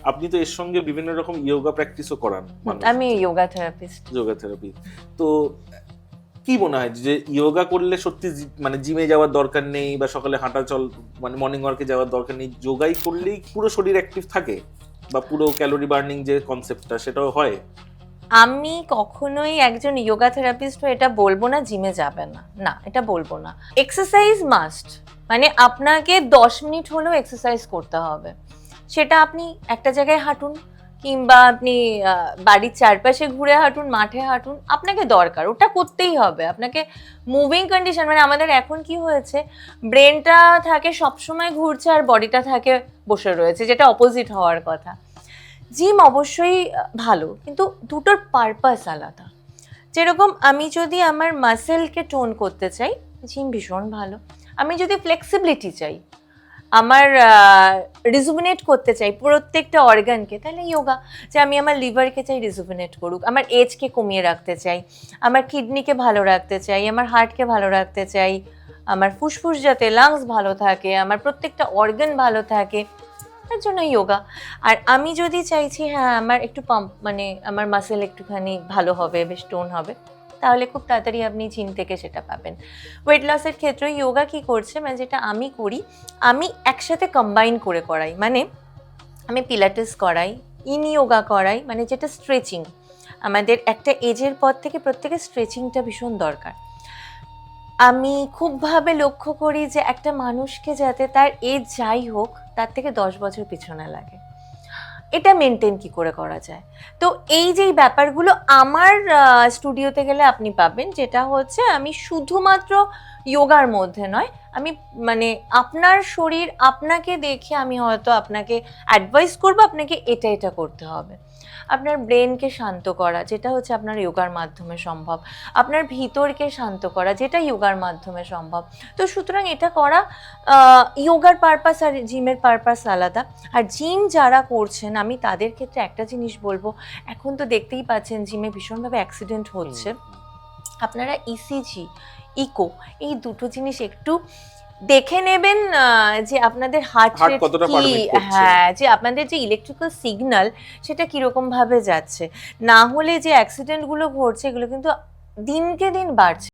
আপনি তো এর সঙ্গে বিভিন্ন রকম যোগা প্র্যাকটিসও করান। আমি যোগা থেরাপিস্ট। যোগা থেরাপি। তো কি মনে হয় যে যোগা করলে সত্যি মানে জিমে যাওয়ার দরকার নেই বা সকালে হাঁটা চল মানে মর্নিং ওয়ার্কে যাওয়ার দরকার নেই, যোগাই করলেই পুরো শরীর অ্যাক্টিভ থাকে বা পুরো ক্যালোরি বার্নিং যে কনসেপ্টটা সেটাও হয়? আমি কখনোই একজন যোগা থেরাপিস্ট হয়ে এটা বলবো না জিমে যাবে না, না এটা বলবো না। এক্সারসাইজ মাস্ট, মানে আপনাকে 10 মিনিট হলেও এক্সারসাইজ করতে হবে। সেটা আপনি একটা জায়গায় হাঁটুন, কিংবা আপনি বাড়ির চারপাশে ঘুরে হাঁটুন, মাঠে হাঁটুন, আপনাকে দরকার ওটা করতেই হবে। আপনাকে মুভিং কন্ডিশন, মানে আমাদের এখন কি হয়েছে, ব্রেনটা থাকে সবসময় ঘুরছে আর বডিটা থাকে বসে রয়েছে, যেটা অপোজিট হওয়ার কথা। জিম অবশ্যই ভালো, কিন্তু দুটোর পারপাস আলাদা। যেরকম আমি যদি আমার মাসেলকে টোন করতে চাই, জিম ভীষণ ভালো। আমি যদি ফ্লেক্সিবিলিটি চাই, আমার রিজুভিনেট করতে চাই প্রত্যেকটা অর্গানকে, তাহলে যোগা। যে আমি আমার লিভারকে চাই রিজুভিনেট করুক, আমার এজকে কমিয়ে রাখতে চাই, আমার কিডনিকে ভালো রাখতে চাই, আমার হার্টকে ভালো রাখতে চাই, আমার ফুসফুস যাতে লাংস ভালো থাকে, আমার প্রত্যেকটা অর্গান ভালো থাকে, তার জন্য যোগা। আর আমি যদি চাইছি হ্যাঁ আমার একটু পাম্প, মানে আমার মাসেল একটুখানি ভালো হবে, বেশ টোন হবে, তাহলে খুব তাড়াতাড়ি আপনি জিম থেকে সেটা পাবেন। ওয়েট লসের ক্ষেত্রে যোগা কি করছে, মানে যেটা আমি করি, আমি একসাথে কম্বাইন করে করাই। মানে আমি পিলাটেস করাই, ইন যোগা করাই, মানে যেটা স্ট্রেচিং। আমাদের একটা এজের পর থেকে প্রত্যেকের স্ট্রেচিংটা ভীষণ দরকার। আমি খুবভাবে লক্ষ্য করি যে একটা মানুষকে যাতে তার এজ যাই হোক তার থেকে 10 বছর পিছনে লাগে, এটা মেনটেন কি করে করা যায়। তো এই যে ব্যাপারগুলো আমার স্টুডিওতে গেলে আপনি পাবেন, যেটা হচ্ছে আমি শুধুমাত্র যোগার মধ্যে নয়, আমি মানে আপনার শরীর আপনাকে দেখে আমি হয়তো আপনাকে অ্যাডভাইস করবো আপনাকে এটা এটা করতে হবে। আপনার ব্রেনকে শান্ত করা, যেটা হচ্ছে আপনার যোগার মাধ্যমে সম্ভব। আপনার ভিতরকে শান্ত করা, যেটা যোগার মাধ্যমে সম্ভব। তো সুতরাং এটা করা, যোগার পারপাস আর জিমের পারপাস আলাদা। আর জিম যারা করছেন আমি তাদের ক্ষেত্রে একটা জিনিস বলবো, এখন তো দেখতেই পাচ্ছেন জিমে ভীষণভাবে অ্যাক্সিডেন্ট হচ্ছে। আপনারা ইসিজি, ইকো, এই দুটো জিনিস একটু দেখে নেবেন, যে আপনাদের হার্ট রেট কতটা কি, পারমিট করছে। হ্যাঁ, যে আপনাদের যে ইলেকট্রিক্যাল সিগন্যাল সেটা কিরকম ভাবে যাচ্ছে। না হলে যে অ্যাক্সিডেন্টগুলো ঘটছে এগুলো কিন্তু দিনকে দিন বাড়ছে।